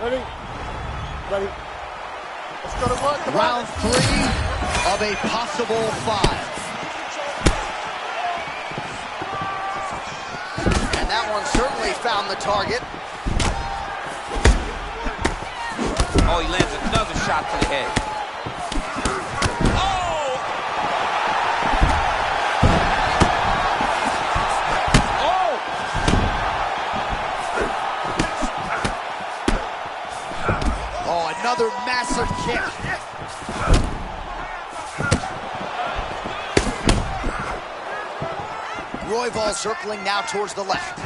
Ready? Ready. Let's go to work. Round 3 of a possible 5. And that one certainly found the target. Oh, he lands another shot to the head. Another massive kick. Royval circling now towards the left.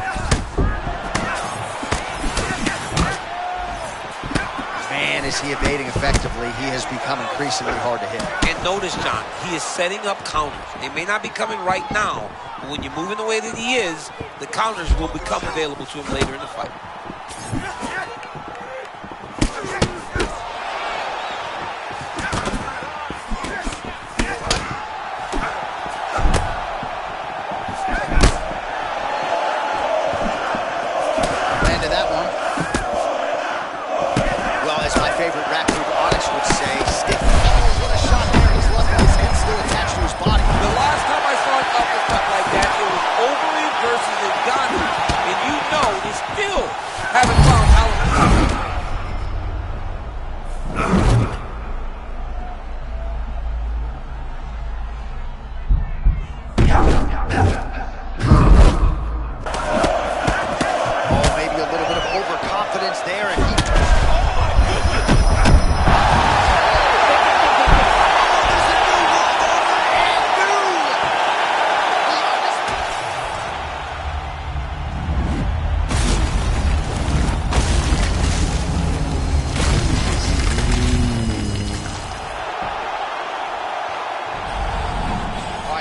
Man, is he evading effectively. He has become increasingly hard to hit. And notice, John, he is setting up counters. They may not be coming right now, but when you're moving the way that he is, the counters will become available to him later in the fight.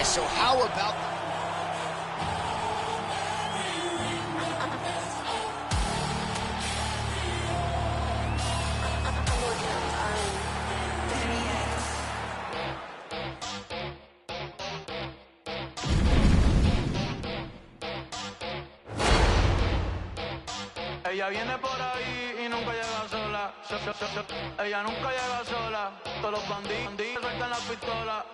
So how about Ella viene por ahí y nunca llega sola. Ella nunca llega sola. Todos los bandidos sueltan la pistola.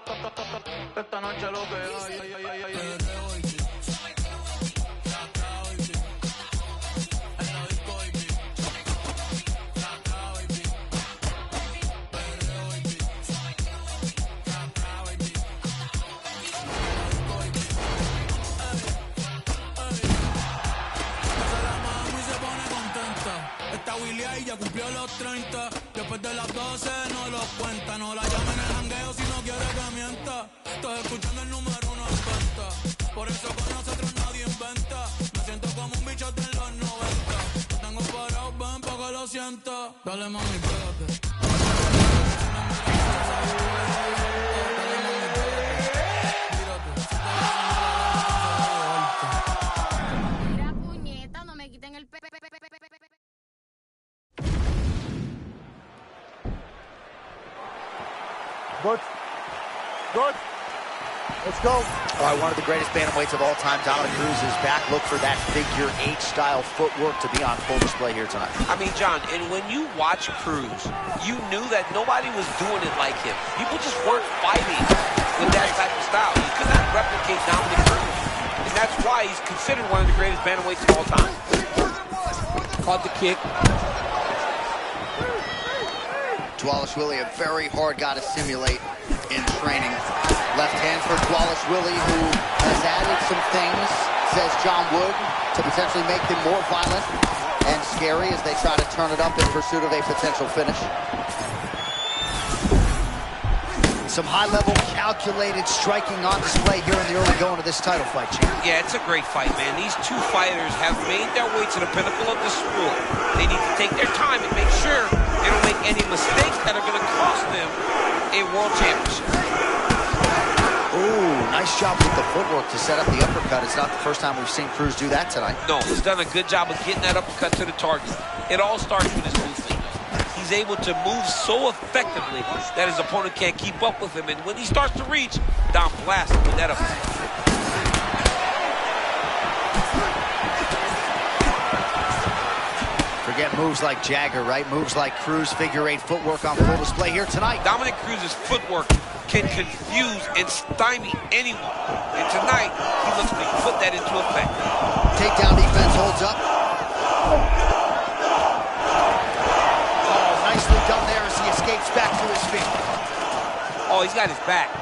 Esta noche lo que hay. Y ya cumplió los 30. Después de las 12 no lo cuenta. No la llamen en el jangueo si no quiere que mienta. Estoy escuchando el número 1 en venta. Por eso con nosotros nadie inventa. Me siento como un bicho de los 90. Lo tengo parado, ven pa' que lo sienta. Dale mami, pégate. Mira puñeta, no me quiten el Good. Good. Let's go. All right, one of the greatest bantamweights of all time, Dominick Cruz, is back. Look for that figure 8 style footwork to be on full display here tonight. I mean, John, and when you watch Cruz, you knew that nobody was doing it like him. People just weren't fighting with that type of style. You could not replicate Dominick Cruz. And that's why he's considered one of the greatest bantamweights of all time. Caught the kick. Dvalishvili, a very hard guy to simulate in training. Left hand for Dvalishvili, who has added some things, says John Wood, to potentially make him more violent and scary as they try to turn it up in pursuit of a potential finish. Some high-level, calculated striking on display here in the early going of this title fight, Chief. Yeah, it's a great fight, man. These two fighters have made their way to the pinnacle of the sport. They need to take their time and make sure they don't make any mistakes that are going to cost them a world championship. Ooh, nice job with the footwork to set up the uppercut. It's not the first time we've seen Cruz do that tonight. No, he's done a good job of getting that uppercut to the target. It all starts with his movement. He's able to move so effectively that his opponent can't keep up with him. And when he starts to reach, Dom blasts him with that uppercut. get moves like Jagger, right? Moves like Cruz, figure eight footwork on full display here tonight. Dominic Cruz's footwork can confuse and stymie anyone. And tonight, he looks to put that into effect. Takedown defense holds up. Oh, nicely done there as he escapes back to his feet. Oh, he's got his back.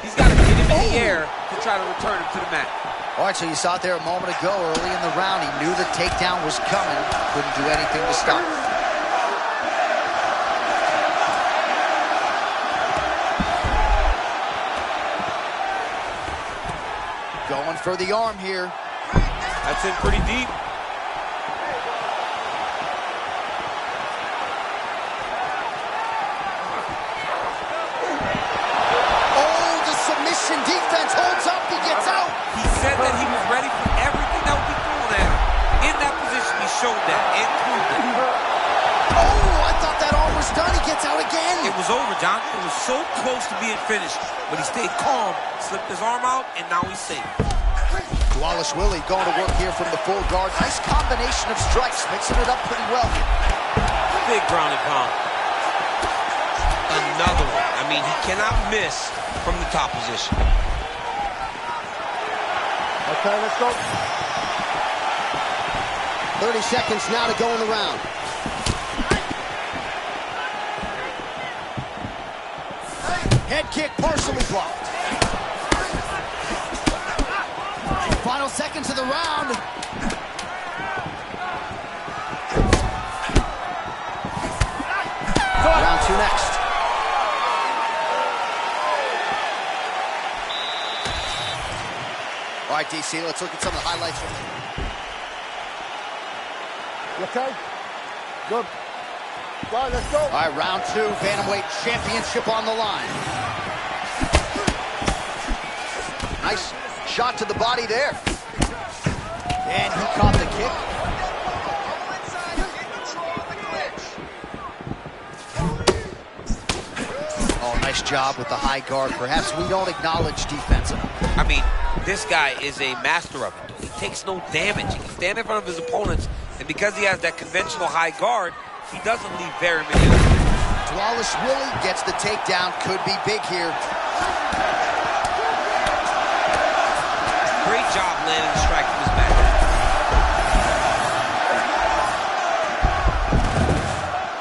He's got to get him in the air to try to return him to the mat. All right, so you saw it there a moment ago early in the round. He knew the takedown was coming. Couldn't do anything to stop it. Going for the arm here. That's in pretty deep. Oh, the submission defense holds up. He gets out. He said that he was ready for everything that would be thrown at him. In that position, he showed that and proved it. Oh, I thought that arm was done. He gets out again. It was over, John. It was so close to being finished, but he stayed calm, slipped his arm out, and now he's safe. Wallace Willie going to work here from the full guard. Nice combination of strikes, mixing it up pretty well. Big ground and pound. Another one. I mean, he cannot miss from the top position. Okay, let's go. 30 seconds now to go in the round. Head kick partially blocked. Final seconds of the round. Round two next. All right, DC, let's look at some of the highlights. You okay? Good. Right, let's go. All right, round two, Bantamweight Championship on the line. Nice shot to the body there. And he caught the kick. Oh, nice job with the high guard. Perhaps we don't acknowledge defense enough. I mean, this guy is a master of it. He takes no damage. He can stand in front of his opponents, and because he has that conventional high guard, he doesn't leave very many. Wallace Willie gets the takedown. Could be big here. Great job landing the strike from his back.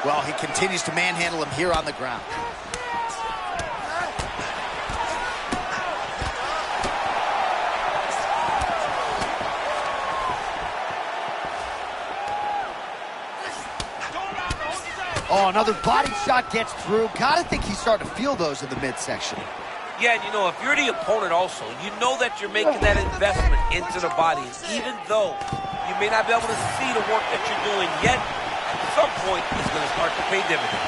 Well, he continues to manhandle him here on the ground. Oh, another body shot gets through. Gotta think he's starting to feel those in the midsection. Yeah, and you know, if you're the opponent also, you know that you're making that investment into the body. And even though you may not be able to see the work that you're doing yet, at some point, it's going to start to pay dividends.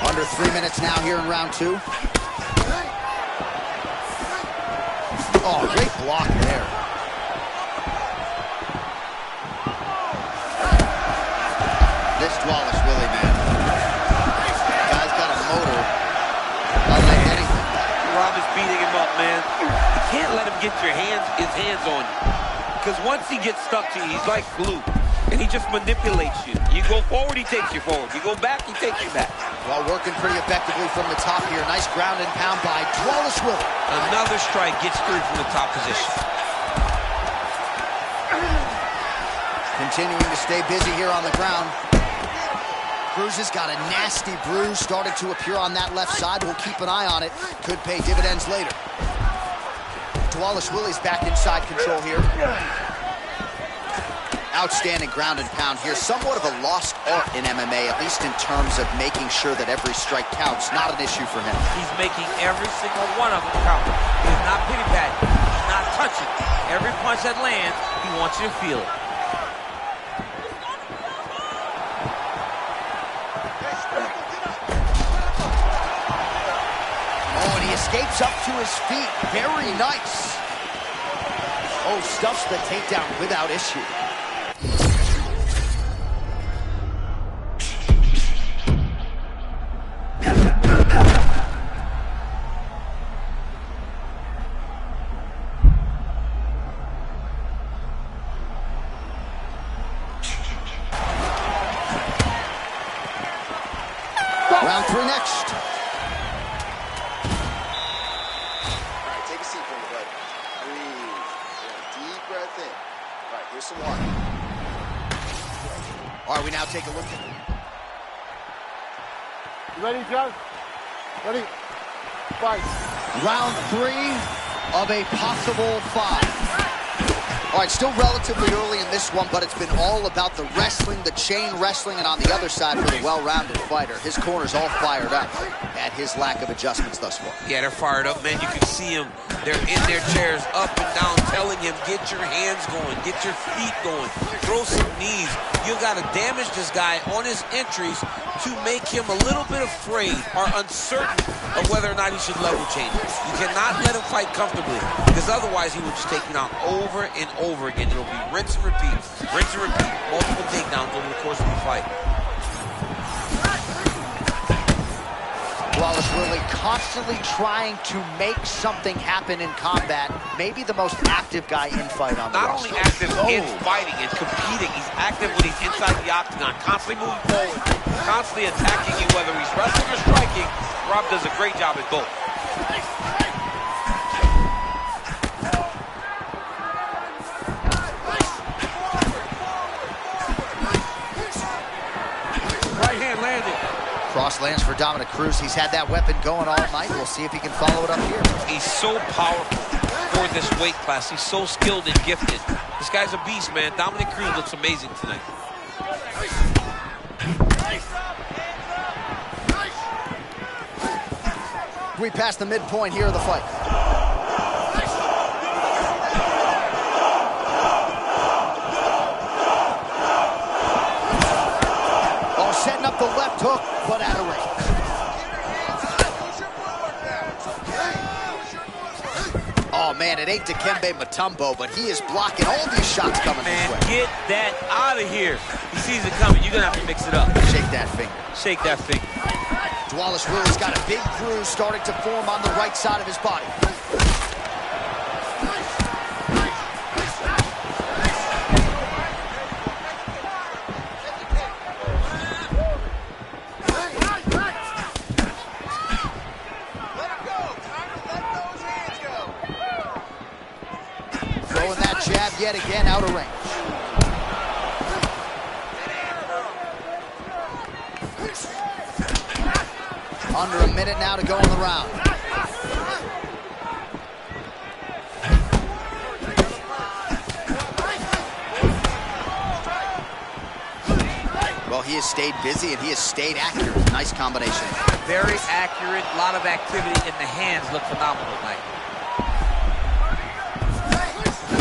Under 3 minutes now here in round two. Oh, great block there. This Wallace Willie, man. Guy's got a motor. Unlike anything. Rob is beating him up, man. You can't let him get his hands on you. Because once he gets stuck to you, he's like glue. And he just manipulates you. You go forward, he takes you forward. You go back, he takes you back. Well, working pretty effectively from the top here. Nice ground and pound by Wallace Willie. Another strike gets through from the top position. Continuing to stay busy here on the ground. Cruz has got a nasty bruise starting to appear on that left side. We'll keep an eye on it. Could pay dividends later. Wallace Willie's back inside control here. Outstanding ground and pound here. Somewhat of a lost art in MMA, at least in terms of making sure that every strike counts. Not an issue for him. He's making every single one of them count. He's not pity-patting. He's not touching. Every punch that lands, he wants you to feel it. Oh, and he escapes up to his feet. Very nice. Oh, stuffs the takedown without issue. Round 3 next. All right, take a seat for me, bud. Breathe. Deep breath in. All right, here's some water. All right, we now take a look at... You ready, John? Ready? Fight. Round 3 of a possible 5. All right, still relatively early in this one, but it's been all about the wrestling, the chain wrestling, and on the other side for the well-rounded fighter. His corner's all fired up at his lack of adjustments thus far. Yeah, they're fired up, man. You can see them. They're in their chairs, up and down, telling him, get your hands going, get your feet going, throw some knees. You got to damage this guy on his entries to make him a little bit afraid or uncertain of whether or not he should level change. You cannot let him fight comfortably, because otherwise he will just take you down over and over again. It'll be rinse and repeat, multiple takedowns over the course of the fight. Flawless Willie constantly trying to make something happen in combat. Maybe the most active guy in fight on the Not roster. only active in fighting and competing, he's active when he's inside the octagon, constantly moving forward, constantly attacking you, whether he's wrestling or striking. Rob does a great job at both. Right hand landed. Cross lands for Dominick Cruz. He's had that weapon going all night. We'll see if he can follow it up here. He's so powerful for this weight class. He's so skilled and gifted. This guy's a beast, man. Dominick Cruz looks amazing tonight. We passed the midpoint here of the fight. Oh, setting up the left hook, but out of range. Oh, man, it ain't Dikembe Mutombo, but he is blocking all these shots coming his way. Get that out of here. He sees it coming. You're going to have to mix it up. Shake that finger. Shake that finger. Flawless Willie's got a big bruise starting to form on the right side of his body. Throwing that jab yet again out of range. Under a minute now to go in the round. Well, he has stayed busy and he has stayed accurate. Nice combination. Very accurate. A lot of activity in the hands. Look phenomenal tonight.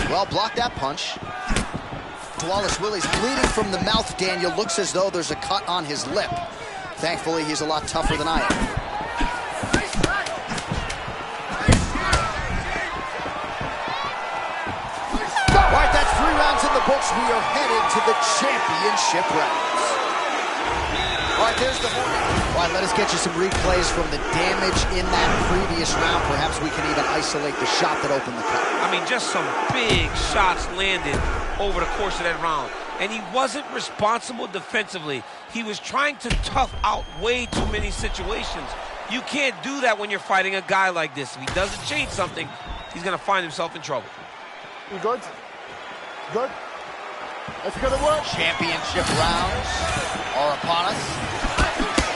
Well, block that punch. Flawless Willie's bleeding from the mouth, Daniel. Looks as though there's a cut on his lip. Thankfully, he's a lot tougher than I am. All right, that's 3 rounds in the books. We are headed to the championship rounds. All right, there's the horn. All right, let us get you some replays from the damage in that previous round. Perhaps we can even isolate the shot that opened the cut. I mean, just some big shots landed over the course of that round. And he wasn't responsible defensively. He was trying to tough out way too many situations. You can't do that when you're fighting a guy like this. If he doesn't change something, he's going to find himself in trouble. You good? Good? That's gonna work. Championship rounds are upon us.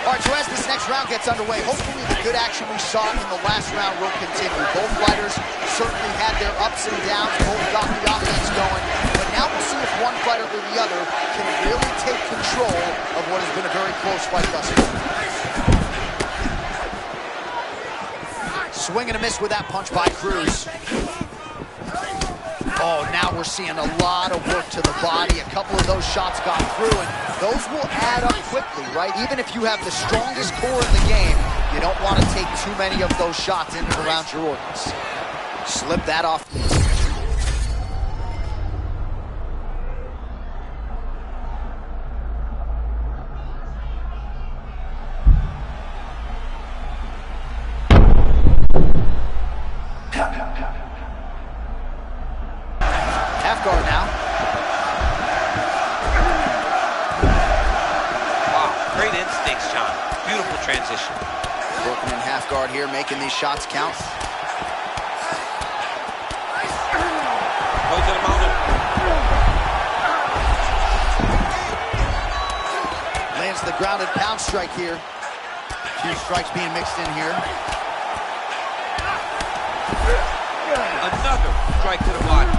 All right, so as this next round gets underway, hopefully the good action we saw in the last round will continue. Both fighters certainly had their ups and downs. Both got the offense going. But now we'll see if one fighter or the other can really take control of what has been a very close fight thus far. Swing and a miss with that punch by Cruz. Oh, now we're seeing a lot of work to the body. A couple of those shots got through, and those will add up quickly, right? Even if you have the strongest core in the game, you don't want to take too many of those shots in and around your organs. Slip that off. Half guard now. Wow, great instincts, John. Beautiful transition. Working in half guard here, making these shots count. Going to the mountain. Lands the grounded pound strike here. A few strikes being mixed in here. Another strike to the body.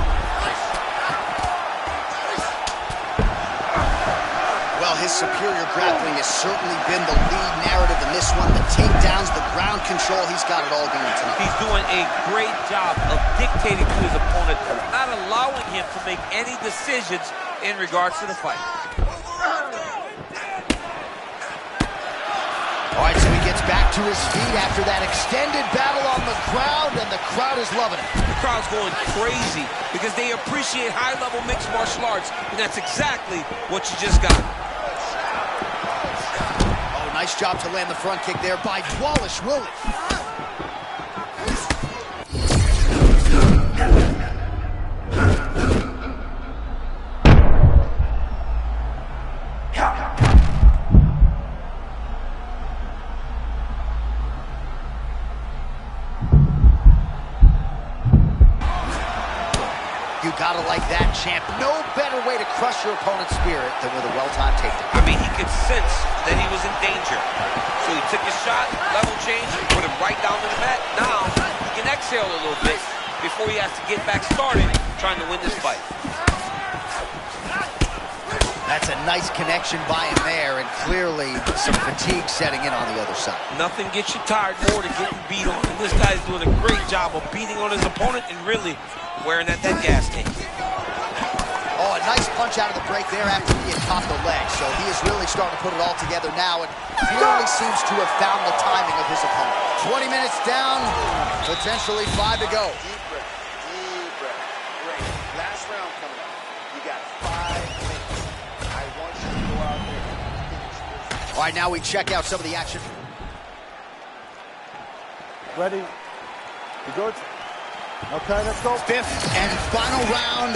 Well, his superior grappling has certainly been the lead narrative in this one. The takedowns, the ground control, he's got it all going tonight. He's doing a great job of dictating to his opponent, not allowing him to make any decisions in regards to the fight. All right, so he gets back to his feet after that extended battle on the ground, and the crowd is loving it. The crowd's going crazy because they appreciate high-level mixed martial arts, and that's exactly what you just got. Oh, nice job to land the front kick there by Wallace Willie. You gotta like that, champ. No better way to crush your opponent's spirit than with a well-timed takedown. I mean, he could sense that he was in danger. So he took his shot, level change, put him right down to the mat. Now, he can exhale a little bit before he has to get back started trying to win this fight. That's a nice connection by him there, and clearly some fatigue setting in on the other side. Nothing gets you tired more than getting beat on. And this guy's doing a great job of beating on his opponent and really wearing at that gas tank. Oh, a nice punch out of the break there after he had caught the leg. So he is really starting to put it all together now and clearly seems to have found the timing of his opponent. 20 minutes down, potentially 5 to go. Deep breath. Deep breath. Great. Last round coming up. You got 5 minutes. I want you to go out there and finish this. All right, now we check out some of the action. Ready? You good? Okay, let's go. Fifth and final round.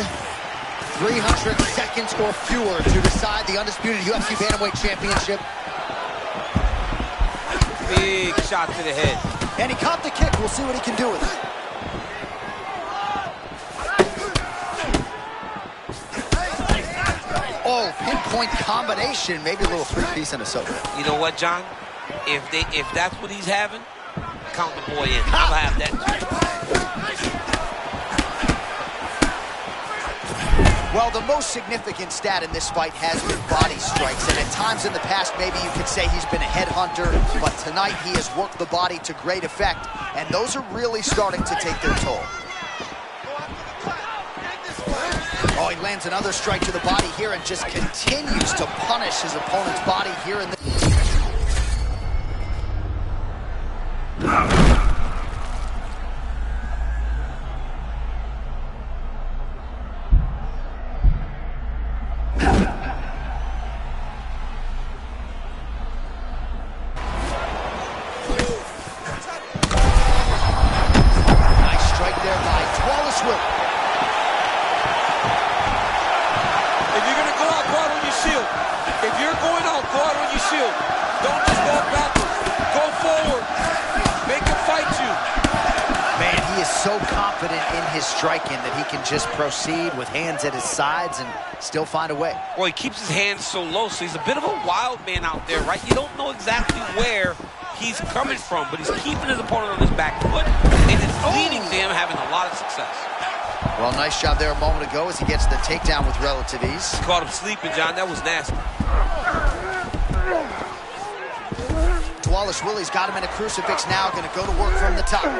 300 seconds or fewer to decide the undisputed UFC Bantamweight Championship. Big shot to the head. And he caught the kick. We'll see what he can do with it. Oh, pinpoint combination. Maybe a little three-piece and a soda. You know what, John? If that's what he's having, count the boy in. I'll have that too. Well, the most significant stat in this fight has been body strikes, and at times in the past, maybe you could say he's been a headhunter, but tonight he has worked the body to great effect, and those are really starting to take their toll. Oh, he lands another strike to the body here and just continues to punish his opponent's body here in the... So confident in his striking that he can just proceed with hands at his sides and still find a way. Well, he keeps his hands so low, so he's a bit of a wild man out there, right? You don't know exactly where he's coming from, but he's keeping his opponent on his back foot, and it's leading to him having a lot of success. Well, nice job there a moment ago as he gets the takedown with relative ease. He caught him sleeping, John. That was nasty. Wallace Willie's got him in a crucifix now, going to go to work from the top.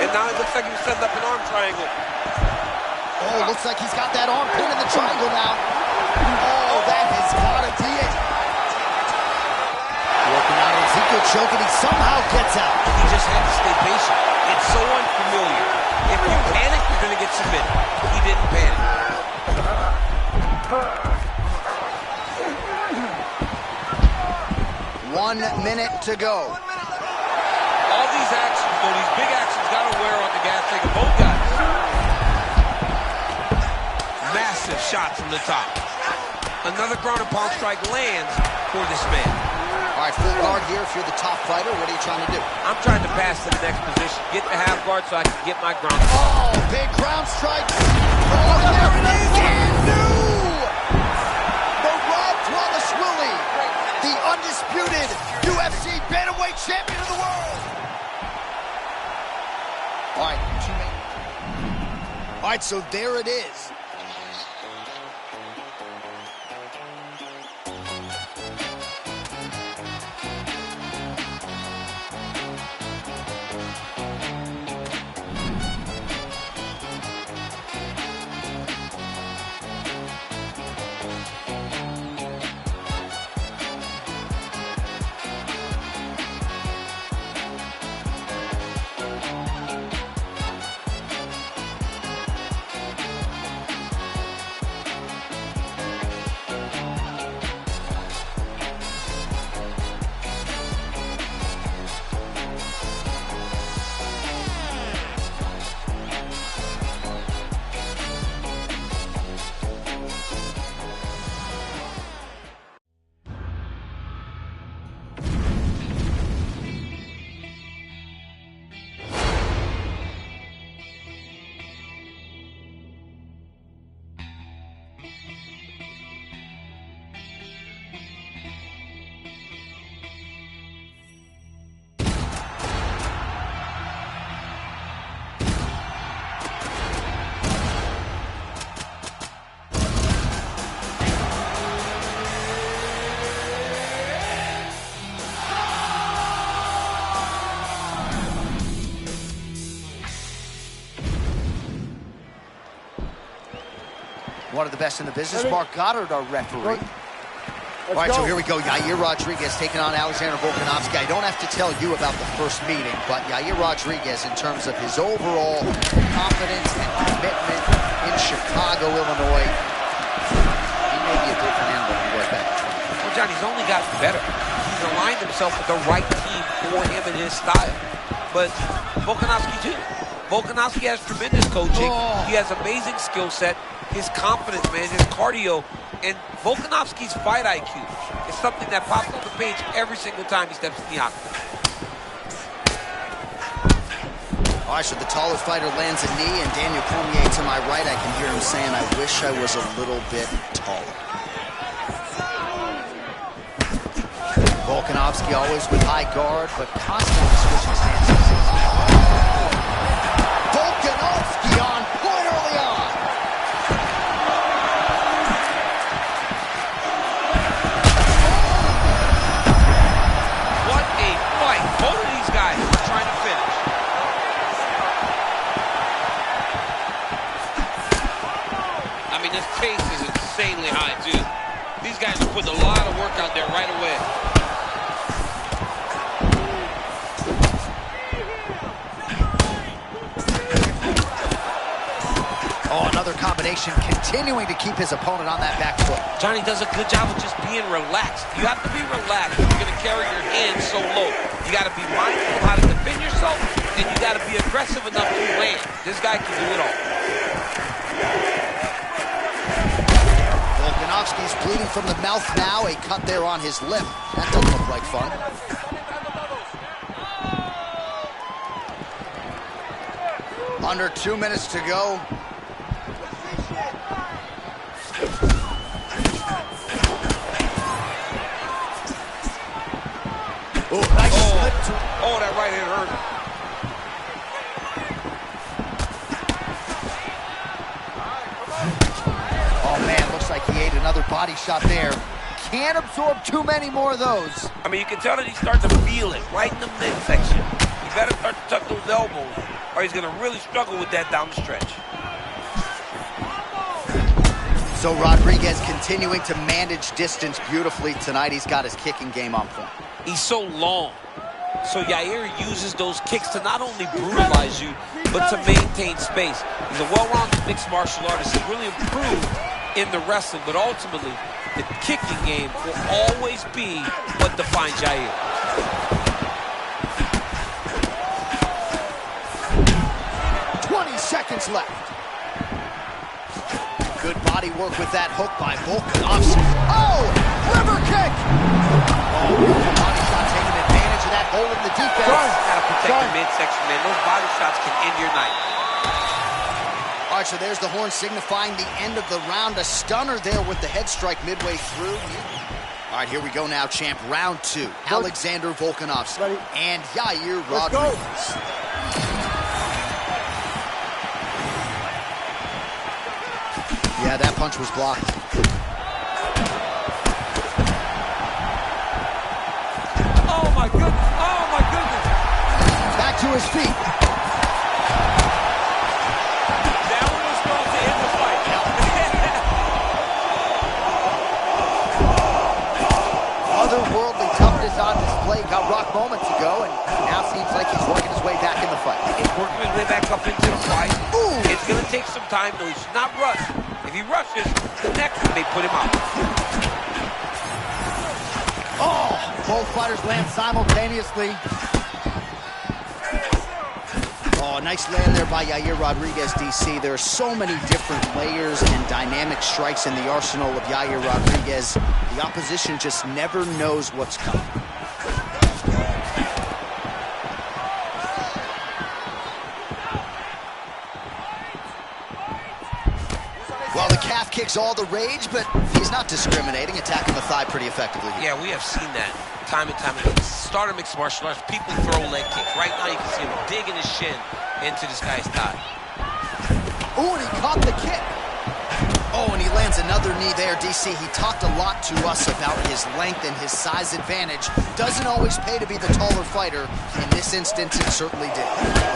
Now it looks like he was setting up an arm triangle. Oh, looks like he's got that arm pin in the triangle now. Oh, that has got to be it. Working out Ezekiel choke, and he somehow gets out. He just had to stay patient. It's so unfamiliar. If you panic, you're going to get submitted. He didn't panic. 1 minute to go. All these actions, though, these big actions, got to wear on the gas tank of both guys. Massive shot from the top. Another ground and pound strike lands for this man. All right, full guard here. If you're the top fighter, what are you trying to do? I'm trying to pass to the next position. Get the half guard so I can get my ground. Oh, big ground strike. Oh, there it is. And new. The Rob Dvalishvili, the undisputed UFC bantamweight champion of the world. All right, teammate. All right, so there it is. One of the best in the business, Mark Goddard, our referee. All right, so here we go. Yair Rodriguez taking on Alexander Volkanovski. I don't have to tell you about the first meeting, but Yair Rodriguez, in terms of his overall confidence and commitment in Chicago, Illinois, he may be a different animal if he was back. Well, John, he's only gotten better. He's aligned himself with the right team for him and his style. But Volkanovski, too. Volkanovski has tremendous coaching. He has amazing skill set. His confidence, man, his cardio, and Volkanovski's fight IQ is something that pops on the page every single time he steps in the octagon. All right, so the tallest fighter lands a knee, and Daniel Cormier to my right, I can hear him saying, I wish I was a little bit taller. Volkanovski always with high guard, but constantly switching stances. Volkanovski on point early on. What a fight. Both of these guys are trying to finish. I mean, this pace is insanely high, too. These guys are putting a lot of work out there right away. Oh, another combination, continuing to keep his opponent on that back foot. Johnny does a good job of just being relaxed. You have to be relaxed if you're going to carry your hands so low. You got to be mindful of how to defend yourself, and you got to be aggressive enough to land. This guy can do it all. Volkanovski's bleeding from the mouth now, a cut there on his lip. That doesn't look like fun. Under 2 minutes to go. Oh, nice slip. Oh, that right hand hurt. Oh, man, looks like he ate another body shot there. Can't absorb too many more of those. I mean, you can tell that he's starting to feel it right in the midsection. You better start to tuck those elbows, or he's going to really struggle with that down the stretch. So Rodriguez continuing to manage distance beautifully tonight. He's got his kicking game on point. He's so long. So Yair uses those kicks to not only brutalize you, but to maintain space. He's a well-rounded mixed martial artist. He's really improved in the wrestling, but ultimately, the kicking game will always be what defines Yair. Seconds left. Good body work with that hook by Volkanovski. Oh, river kick! Oh, beautiful body shot taking advantage of that hole in the defense. Gotta protect the midsection, man. Those body shots can end your night. All right, so there's the horn signifying the end of the round. A stunner there with the head strike midway through. All right, here we go now, champ. Round 2. Alexander Volkanovski and Yair Rodriguez. Yeah, that punch was blocked. Oh, my goodness. Oh, my goodness. Back to his feet. That one was supposed to end the fight. Otherworldly toughness on display. Got rocked moments ago, and now seems like he's working his way back in the fight. He's working his way back up into the fight. Ooh. It's going to take some time, though. He should not rush. If he rushes, the next one may put him out. Oh, both fighters land simultaneously. Oh, nice land there by Yair Rodriguez, DC. There are so many different layers and dynamic strikes in the arsenal of Yair Rodriguez. The opposition just never knows what's coming. Well, the calf kicks all the rage, but he's not discriminating, attacking the thigh pretty effectively. Yeah, we have seen that time and time again. Start of mixed martial arts, people throw leg kicks. Right now, you can see him digging his shin into this guy's thigh. Ooh, and he caught the kick. Oh, and he lands another knee there, DC. He talked a lot to us about his length and his size advantage. Doesn't always pay to be the taller fighter. In this instance, it certainly did.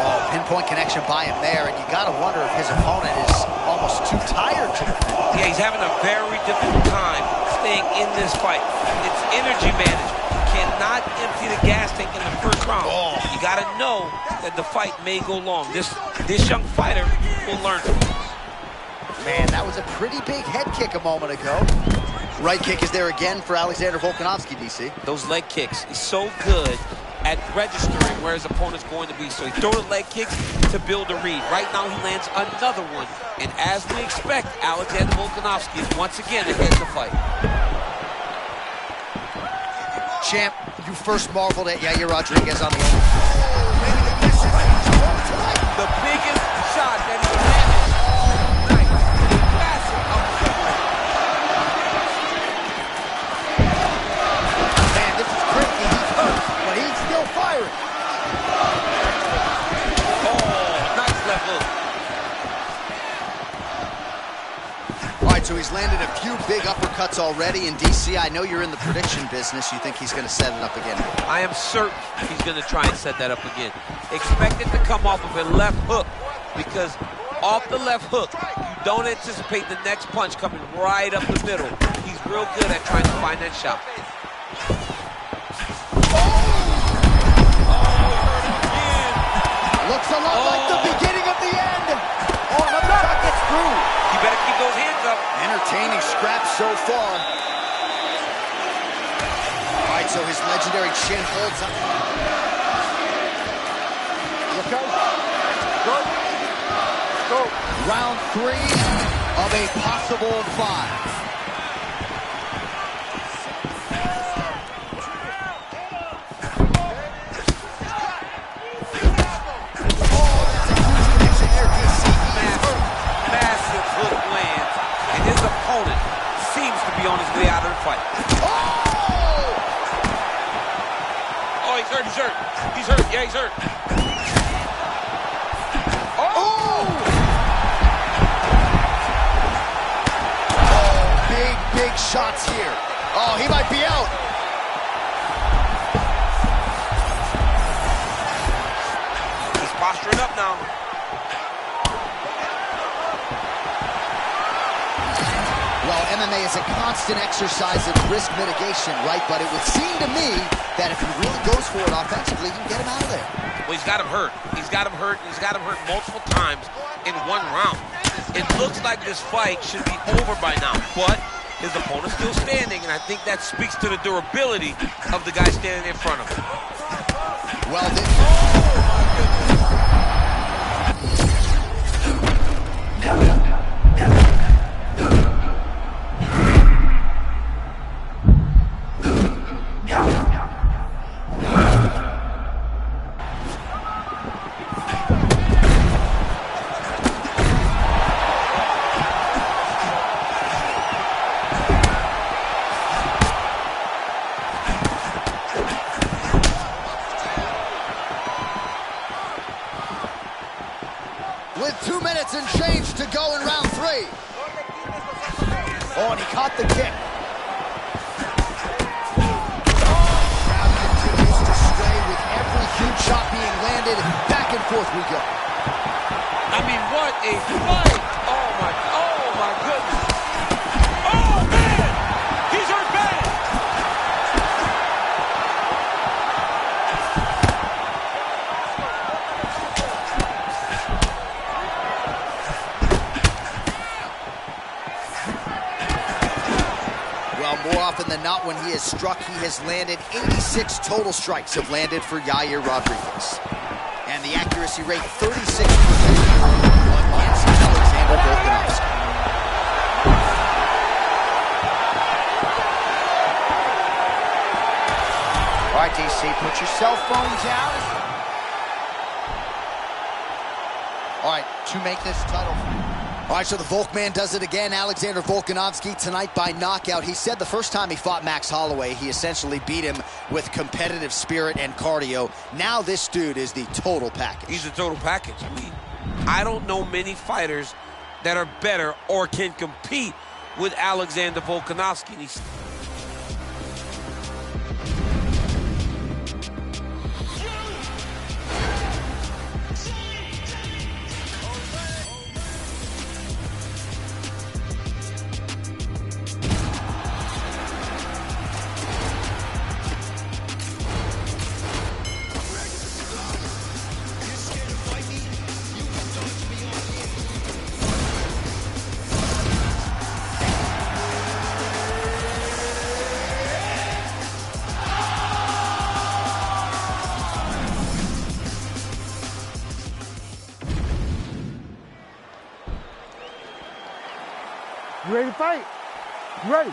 Oh, pinpoint connection by him there, and you gotta wonder if his opponent is almost too tired to defend. Yeah, he's having a very difficult time staying in this fight. It's energy management. You cannot empty the gas tank in the first round. Oh. You gotta know that the fight may go long. This young fighter will learn from this. Man, that was a pretty big head kick a moment ago. Right kick is there again for Alexander Volkanovski, DC. Those leg kicks, he's so good at registering where his opponent's going to be. So he throws leg kicks to build a read. Right now he lands another one. And as we expect, Alexander Volkanovski is once again ahead of the fight. Champ, you first marveled at Yair Rodriguez on the The biggest shot that he's had. firing. Oh, nice left hook. All right, so he's landed a few big uppercuts already. In DC, I know you're in the prediction business. You think he's going to set it up again? I am certain he's going to try and set that up again. Expect it to come off of a left hook, because off the left hook, you don't anticipate the next punch coming right up the middle. He's real good at trying to find that shot. Looks a lot like the beginning of the end. Oh, another shot gets through. You better keep those hands up. Entertaining scraps so far. All right, so his legendary chin holds up. Look out. Go. Go. Round 3 of a possible 5. On his way out of the fight. Oh, he's hurt, he's hurt. He's hurt, yeah, he's hurt. Oh! Big shots here. Oh, he might be out. He's posturing up now. Well, MMA is a constant exercise of risk mitigation, right? But it would seem to me that if he really goes for it offensively, he can get him out of there. Well, he's got him hurt. He's got him hurt. He's got him hurt multiple times in one round. It looks like this fight should be over by now, but his opponent's still standing, and I think that speaks to the durability of the guy standing in front of him. Well, this... with 2 minutes and change to go in round 3. Oh, and he caught the kick. Crowd continues to stray with every huge shot being landed. Back and forth we go. I mean, what a fight! Oh my goodness! Oh man, he's hurt bad. Well, more often than not, when he has struck, he has landed. 86 total strikes have landed for Yair Rodriguez. And the accuracy rate, 36% against Alexander Volkanovski. All right, DC, put your cell phone down. All right, to make this title. All right, so the Volkman does it again. Alexander Volkanovski tonight by knockout. He said the first time he fought Max Holloway, he essentially beat him with competitive spirit and cardio. Now this dude is the total package. He's the total package. I mean, I don't know many fighters that are better or can compete with Alexander Volkanovski. You ready to fight? You ready?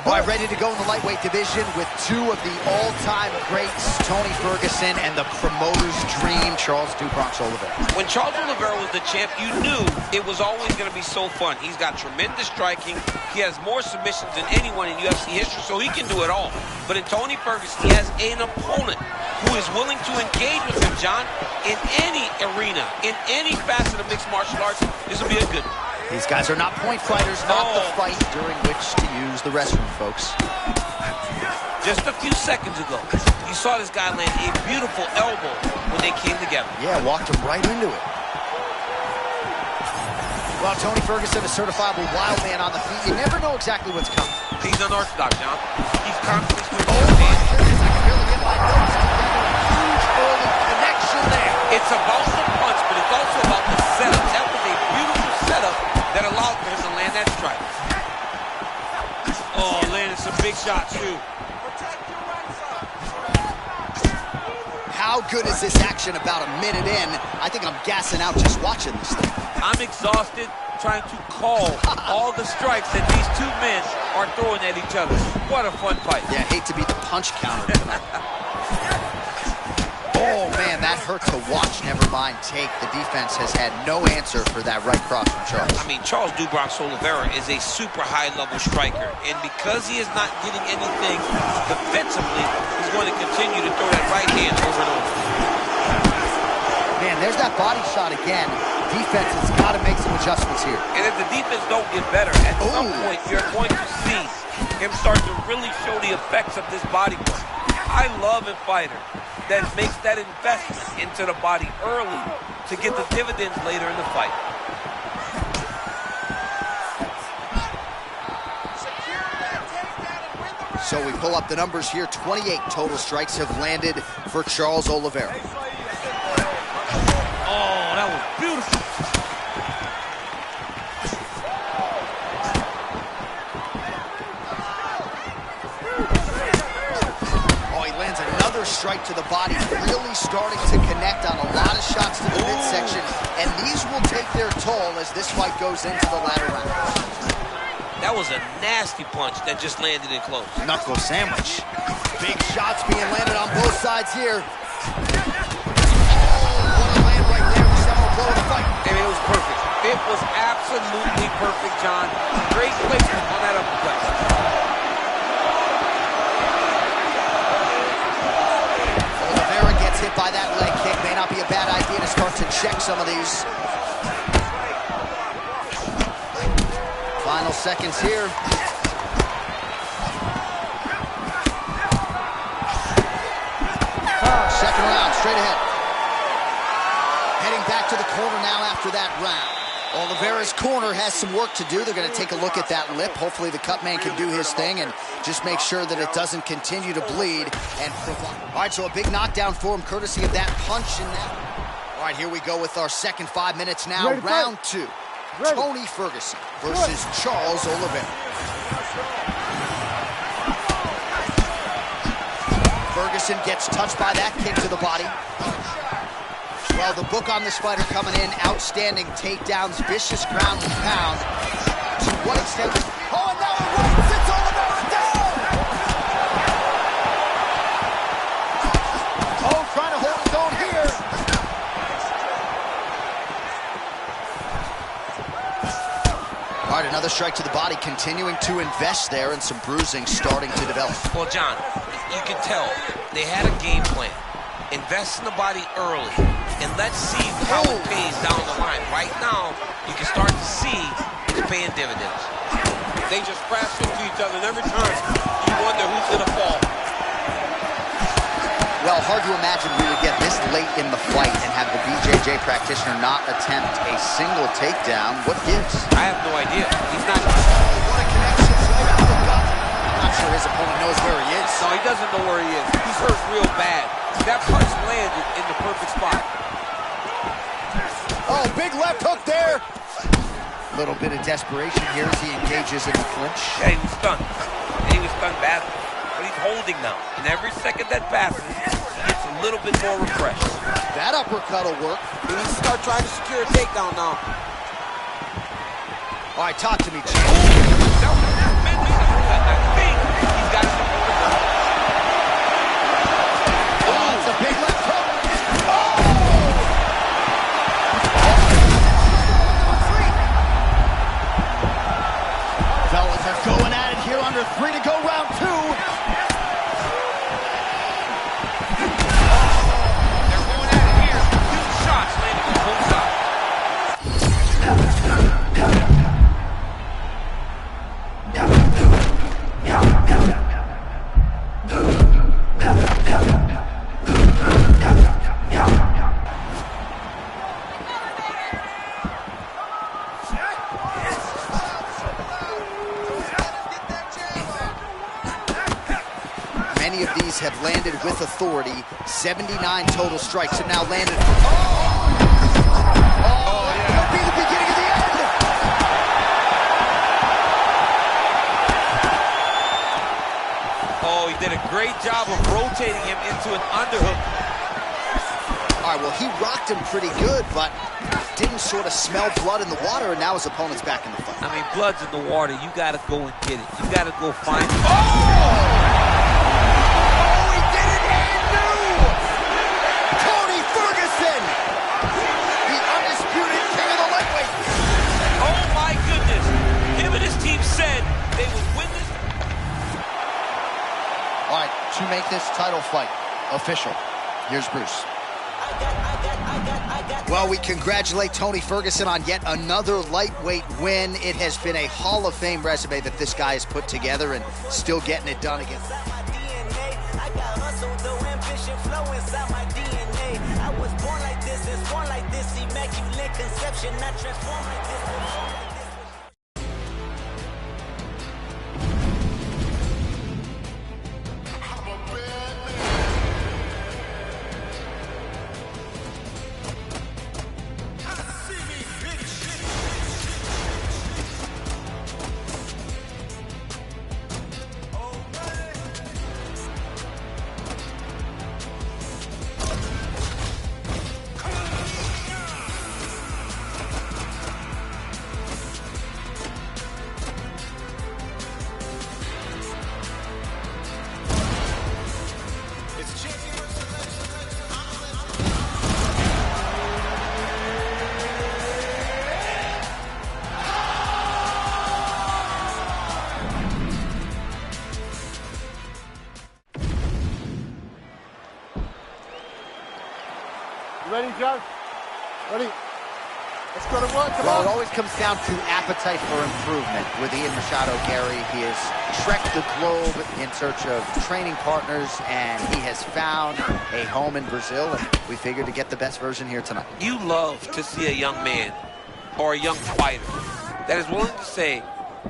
All right, ready to go in the lightweight division with two of the all-time greats, Tony Ferguson and the promoter's dream, Charles do Bronx Oliveira. When Charles Oliveira was the champ, you knew it was always going to be so fun. He's got tremendous striking. He has more submissions than anyone in UFC history, so he can do it all. But in Tony Ferguson, he has an opponent who is willing to engage with him, John, in any arena, in any facet of mixed martial arts. This will be a good one. These guys are not point fighters, not the fight during which to use the restroom, folks. Just a few seconds ago, you saw this guy land a beautiful elbow when they came together. Yeah, walked him right into it. Well, Tony Ferguson, a certifiable wild man on the feet. You never know exactly what's coming. He's unorthodox, John. He's constantly switching Oh, his my hands. goodness, I can barely get my notes together. Huge early connection there. It's about the punch, but it's also about the setup. That was a beautiful setup that allowed for him to land that strike. Oh, landed some big shots, too. How good is this action about a minute in? I think I'm gassing out just watching this thing. I'm exhausted trying to call all the strikes that these two men are throwing at each other. What a fun fight. Yeah, hate to be the punch counter tonight. Oh, man, that hurt to watch. Never mind take. The defense has had no answer for that right cross from Charles. I mean, Charles do Bronx Oliveira is a super high-level striker, and because he is not getting anything defensively, he's going to continue to throw that right hand over and over. Man, there's that body shot again. Defense has got to make some adjustments here. And if the defense don't get better, at some point you're going to see him start to really show the effects of this body work. I love a fighter that makes that investment into the body early to get the dividends later in the fight. So we pull up the numbers here. 28 total strikes have landed for Charles Oliveira. Oh, that was beautiful. Oh, he lands another strike to the body, really starting to connect on a lot of shots to the midsection, and these will take their toll as this fight goes into the latter rounds. That was a nasty punch that just landed in close. Knuckle sandwich. Big shots being landed on both sides here. And it was perfect. It was absolutely perfect, John. Great placement on that uppercut. Oliveira gets hit by that leg kick. May not be a bad idea to start to check some of these. Final seconds here. Second round, straight ahead. Heading back to the corner now after that round. Oliveira's corner has some work to do. They're going to take a look at that lip. Hopefully the cut man can do his thing and just make sure that it doesn't continue to bleed. And all right, so a big knockdown for him, courtesy of that punch in that. All right, here we go with our second 5 minutes now. Round two. Tony Ferguson versus Charles Oliveira. Ferguson gets touched by that kick to the body. Well, the book on this fighter coming in, outstanding takedowns, vicious ground and pound. To what extent? Oh, and now it right sits Oliveira down! Oh, trying to hold his own here. All right, another strike to the body, continuing to invest there, and some bruising starting to develop. Well, John, you can tell they had a game plan. Invest in the body early, and let's see how it pays down the line. Right now, you can start to see it's paying dividends. They just crash into each other, and every time you wonder who's going to fall. Well, hard to imagine we would get this late in the fight and have the BJJ practitioner not attempt a single takedown. What gives? I have no idea. He's not... What a connection right out of the gut. I'm not sure his opponent knows where he is. No, he doesn't know where he is. He's hurt real bad. That punch landed in the perfect spot. Oh, big left hook there. A little bit of desperation here as he engages in the clinch. Yeah, he was stunned. And he was stunned badly. But he's holding now. And every second that passes, he gets a little bit more refreshed. That uppercut will work. He needs to start trying to secure a takedown now. All right, talk to me, Chief. I think he's got it. It's a big left hook. Fellas are going at it here, under 3 to go, round two. They're going at it here. Huge shots landing on both sides. Many of these have landed with authority. 79 total strikes have now landed. Could be the beginning of the end. Oh, he did a great job of rotating him into an underhook. All right, well, he rocked him pretty good, but didn't sort of smell blood in the water, and now his opponent's back in the fight. I mean, blood's in the water. You got to go and get it. You got to go find it. Tony Ferguson, the undisputed king of the lightweight. Oh, my goodness. Him and his team said they would win this. All right, to make this title fight official, here's Bruce. Well, we congratulate Tony Ferguson on yet another lightweight win. It has been a Hall of Fame resume that this guy has put together and still getting it done again. I was born like this, it's born like this, immaculate conception, not transformed like this. Let's go to work. Come Well, on. it always comes down to appetite for improvement. With Ian Machado Gary, he has trekked the globe in search of training partners, and he has found a home in Brazil, and we figured to get the best version here tonight. You love to see a young man or a young fighter that is willing to say,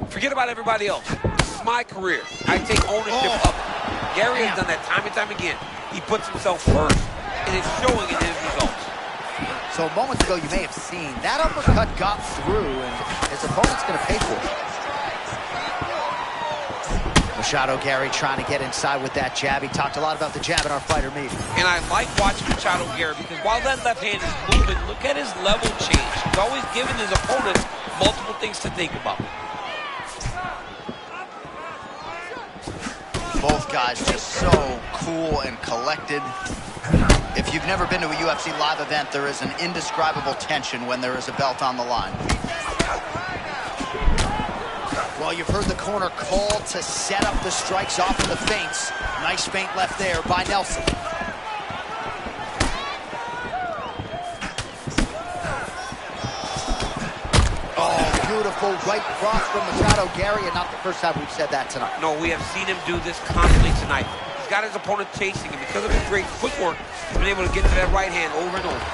forget about everybody else. This is my career. I take ownership of it. Gary has done that time and time again. He puts himself first, and it's showing in his results. So moments ago, you may have seen that uppercut got through, and his opponent's going to pay for it. Machado Gary trying to get inside with that jab. He talked a lot about the jab in our fighter meeting. And I like watching Machado Gary because while that left hand is moving, look at his level change. He's always giving his opponent multiple things to think about. Both guys just so cool and collected. If you've never been to a UFC live event, there is an indescribable tension when there is a belt on the line. Well, you've heard the corner call to set up the strikes off of the feints. Nice feint left there by Nelson. Oh, beautiful right cross from Machado Gary, and not the first time we've said that tonight. No, we have seen him do this constantly tonight. He's got his opponent chasing him. Because of his great footwork, he's been able to get to that right hand over and over.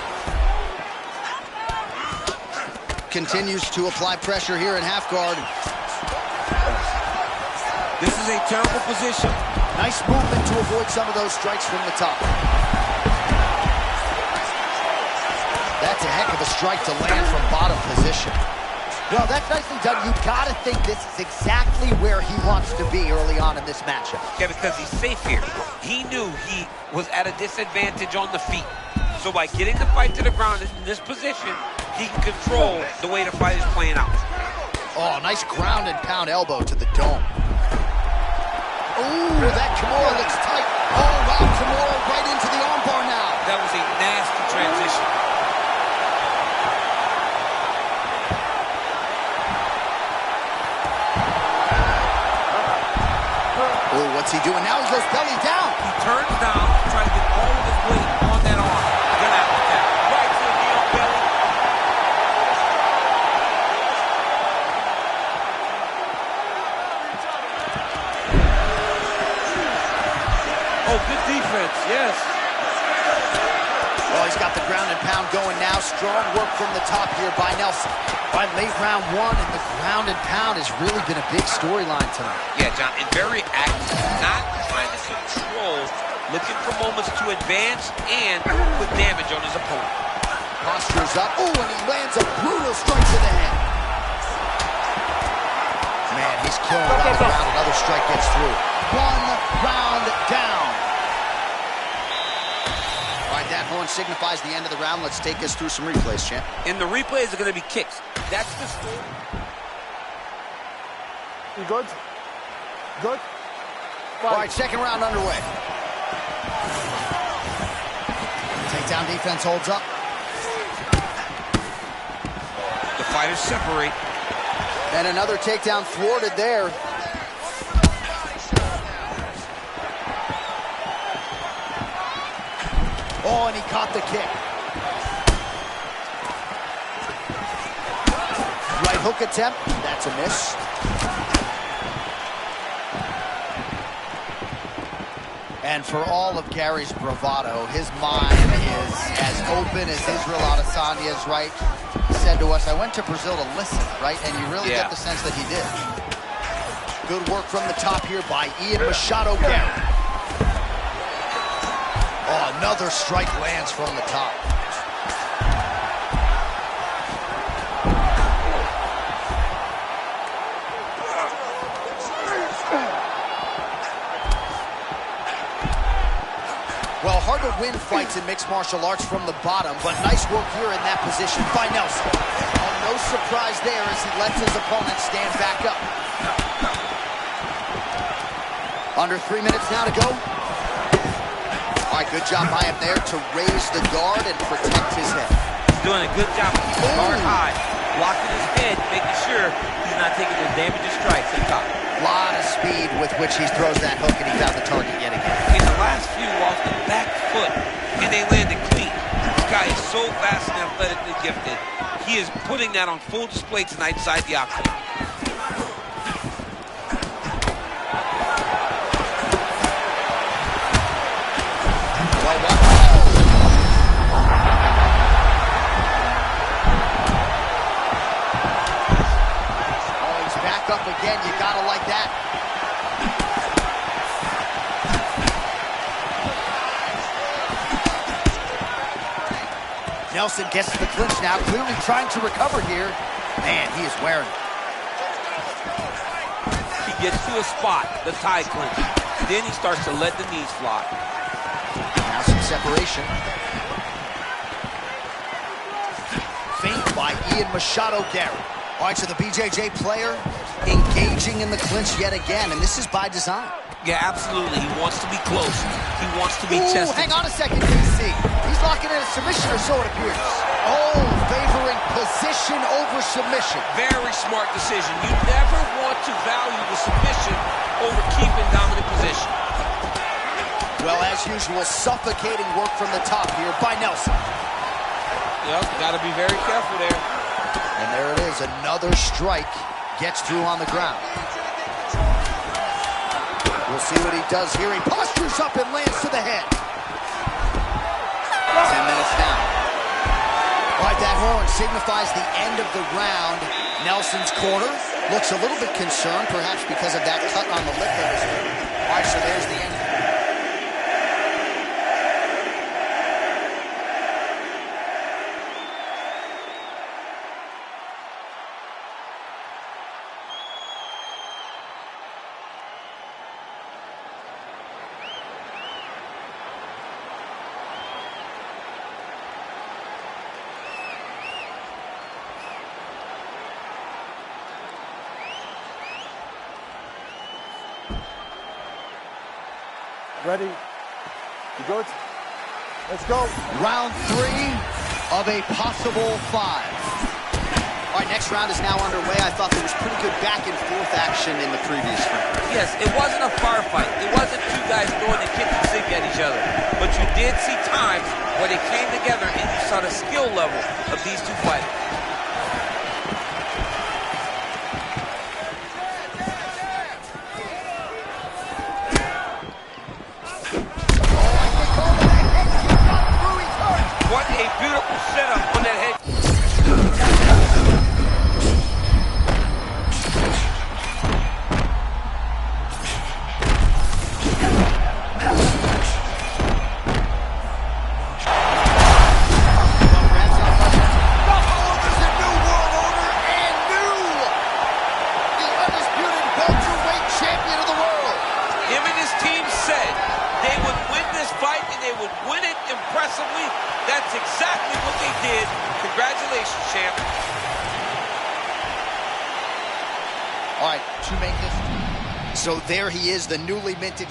Continues to apply pressure here in half guard. This is a terrible position. Nice movement to avoid some of those strikes from the top. That's a heck of a strike to land from bottom position. Well, that's nicely done. You've got to think this is exactly where he wants to be early on in this matchup. Yeah, because he's safe here. He knew he was at a disadvantage on the feet. So by getting the fight to the ground in this position, he can control the way the fight is playing out. Oh, nice ground and pound elbow to the dome. Ooh, that Kimura looks tight. Oh, wow, Kimura right into the armbar now. That was a nasty transition. Oh, what's he doing now? He goes belly down. He turns down, trying to get all of his weight on that arm. Gonna have to tap. Right to the knee on belly. Oh, good defense, yes. Well, he's got the ground and pound going now. Strong work from the top here by Nelson. By late round one, and the ground and pound has really been a big storyline tonight. Yeah, John, and very active. Not trying to control, looking for moments to advance and put damage on his opponent. Posture's up. Oh, and he lands a brutal strike to the head. Man, he's killing it on the ground. Another strike gets through. 1 round down. All right, that horn signifies the end of the round. Let's take us through some replays, champ. And the replays are going to be kicks. That's the story. You good? Good? All right, second round underway. Takedown defense holds up. The fighters separate. And another takedown thwarted there. Oh, and he caught the kick. Right hook attempt. That's a miss. And for all of Gary's bravado, his mind is as open as Israel Adesanya's, right? He said to us, I went to Brazil to listen, right? And you really get the sense that he did. Good work from the top here by Ian Machado Gary. Oh, another strike lands from the top. Well, hard to win fights in mixed martial arts from the bottom, but nice work here in that position by Nelson. Oh, no surprise there as he lets his opponent stand back up. Under 3 minutes now to go. All right, good job by him there to raise the guard and protect his head. He's doing a good job of keeping guard high, blocking his head, making sure he's not taking the damaging strikes at the top. A lot of speed with which he throws that hook, and he found the target yet again. In the last few off the back foot, and they landed clean. This guy is so fast and athletically gifted. He is putting that on full display tonight inside the octagon. Oh, he's back up again. You gotta like that. Nelson gets to the clinch now, clearly trying to recover here. Man, he is wearing it. He gets to a spot, the tie clinch. Then he starts to let the knees fly. Now some separation. Feint by Ian Machado Garrett. All right, so the BJJ player engaging in the clinch yet again, and this is by design. Yeah, absolutely. He wants to be close. He wants to be chested. Hang on a second, DC. He's locking in a submission, or so it appears. Oh, favoring position over submission. Very smart decision. You never want to value the submission over keeping dominant position. Well, as usual, suffocating work from the top here by Nelson. Yep, got to be very careful there. And there it is, another strike gets through on the ground. We'll see what he does here. He postures up and lands to the head. 10 minutes down. All right, that horn signifies the end of the round. Nelson's corner looks a little bit concerned, perhaps because of that cut on the lip of his head. All right, so there's the end. Ready? You good? Let's go. Round 3 of a possible 5. All right, next round is now underway. I thought there was pretty good back and forth action in the previous round. Yes, it wasn't a firefight. It wasn't two guys throwing the kitchen sink at each other. But you did see times where they came together and you saw the skill level of these two fighters. What a beautiful setup on that head. That's exactly what they did. Congratulations, champ. All right, to make this. So there he is, the newly minted.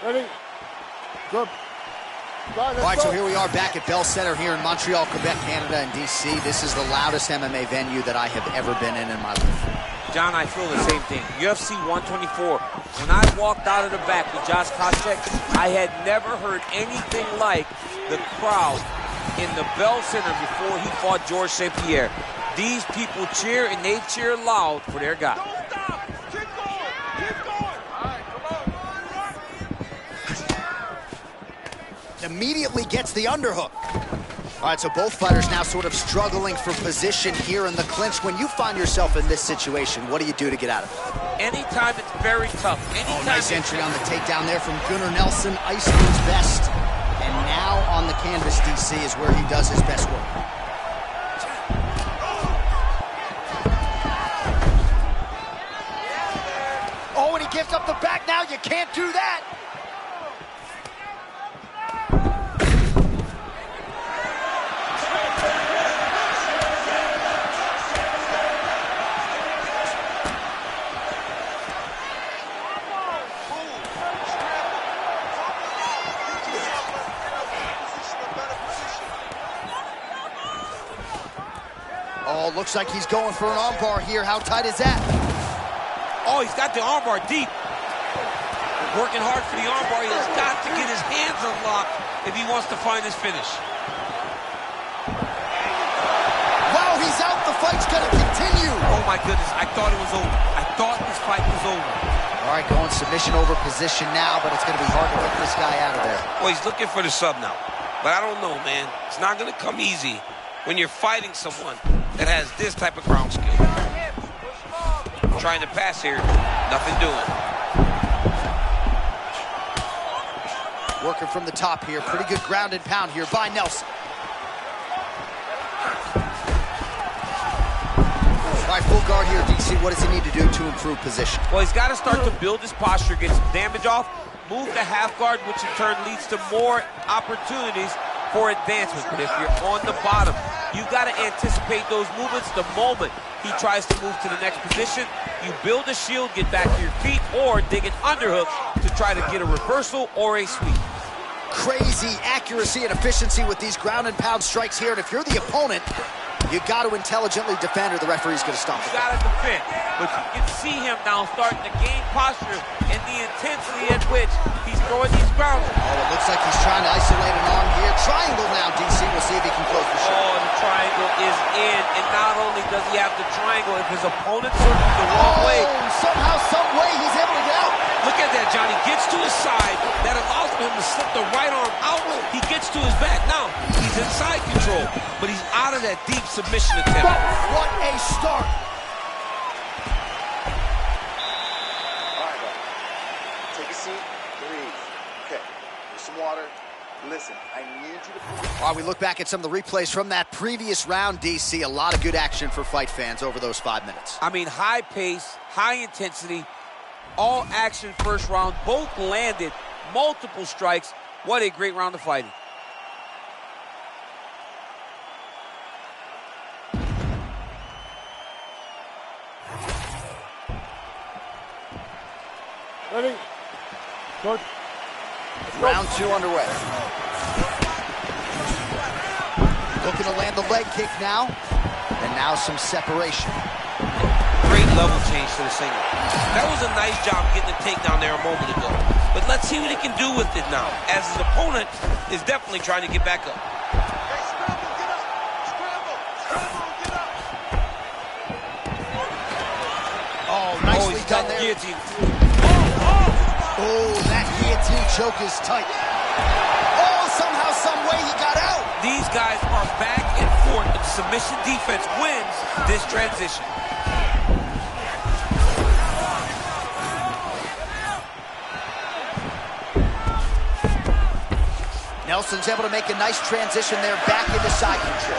Ready? Good. All right, so here we are back at Bell Center here in Montreal, Quebec, Canada, and DC. This is the loudest MMA venue that I have ever been in my life. John, I feel the same thing. UFC 124. When I walked out of the back with Josh Koscheck, I had never heard anything like the crowd in the Bell Center before he fought George St. Pierre. These people cheer, and they cheer loud for their guy. Immediately gets the underhook. All right, so both fighters now sort of struggling for position here in the clinch. When you find yourself in this situation, what do you do to get out of it? Anytime it's very tough. Nice entry on the takedown there from Gunnar Nelson, Iceland's best. And now on the canvas, DC is where he does his best work. Oh, and he gives up the back now. You can't do that. Oh, looks like he's going for an armbar here. How tight is that? Oh, he's got the armbar deep. Working hard for the armbar. He has got to get his hands unlocked if he wants to find his finish. Wow, he's out. The fight's going to continue. Oh, my goodness. I thought it was over. I thought this fight was over. All right, going submission over position now, but it's going to be hard to get this guy out of there. Well, he's looking for the sub now. But I don't know, man. It's not going to come easy when you're fighting someone that has this type of ground skill. Trying to pass here, nothing doing. Working from the top here. Pretty good ground and pound here by Nelson. All right, full guard here, DC. What does he need to do to improve position? Well, he's got to start to build his posture, get some damage off, move the half guard, which in turn leads to more opportunities for advancement. But if you're on the bottom, you've got to anticipate those movements the moment he tries to move to the next position. You build a shield, get back to your feet, or dig an underhook to try to get a reversal or a sweep. Crazy accuracy and efficiency with these ground and pound strikes here. And if you're the opponent, you got to intelligently defend or the referee's going to stop it. You got to defend. But you can see him now starting to gain posture and the intensity at which he's throwing these ground. Oh, it looks like he's trying to isolate an arm here. Triangle now, DC. We'll see if he can close the shot. Oh, the triangle is in. And not only does he have the triangle, if his opponent turns the wrong way. Somehow, some way, he's able to get out. Look at that, Johnny. Gets to his side. That allows him to slip the right arm out. He gets to his back. Now, he's in side control, but he's out of that deep submission attempt. What a start. All right, buddy. Take a seat. Breathe. Okay. Here's some water. Listen, I need you to... While we look back at some of the replays from that previous round, DC, a lot of good action for fight fans over those 5 minutes. I mean, high pace, high intensity, all action first round. Both landed multiple strikes. What a great round of fighting. Ready? Good. Round 2 underway. Looking to land the leg kick now. And now some separation. Great level change to the single. That was a nice job getting the takedown there a moment ago. But let's see what he can do with it now, as his opponent is definitely trying to get back up. Oh, nicely done there. Guillotine. Oh, that guillotine choke is tight. Oh, somehow, some way he got out. These guys are back and forth, and submission defense wins this transition. Nelson's able to make a nice transition there, back into side control.